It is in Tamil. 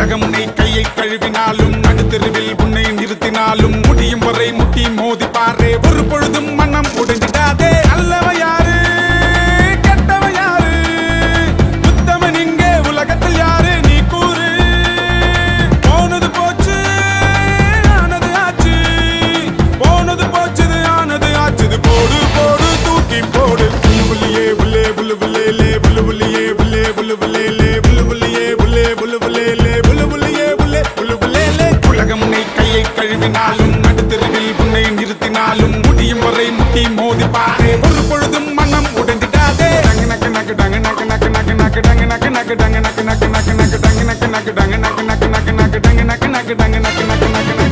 உலகம் உன்னை கையை கழுவினாலும் நடுத்தெருவில் உன்னை நிறுத்தினாலும் முடியும் வரை முட்டி மோதி பாரு ஒரு பொழுதும் மனம் உடைஞ்சிடாதே அல்லவ யாரு கெட்டவ யாரு உத்தமன் இங்கே உலகத்தில் யாரு நீ கூறு போனது போச்சு ஆனது ஆச்சு போனது போச்சுது ஆனது ஆச்சுது போடு போடு தூக்கி போடு புல்லுயே புல்லே புல்லு புல்லே புல்லு புல்லியே புல்லே புல்லு புல்லே புல்லு புல்லியே புல்லே புல்லு புல்லே புல்லு புல்லியே புல்லே புல்லு புல்லே உலகம் உன்னை கையை கழுவினாலும் நடுத்தெருவில் உன்னை நிறுத்தினாலும் முடியும் வரை முட்டி மோதி பாரு ஒரு பொழுதும் மனம் உடைந்திடாதே டங்கு நக்கு நக்கு டங்கு நக்கு நக்கு நக்கு நக்கு டங்கு நக்கு நக்கு டங்கு நக்கு நக்கு நக்கு நக்கு டங்கு நக்கு நக்கு டங்கு நக்கு நக்கு நக்கு நக்கு டங்கு நக்கு நக்கு டங்கு நக்கு நக்கு நக்கு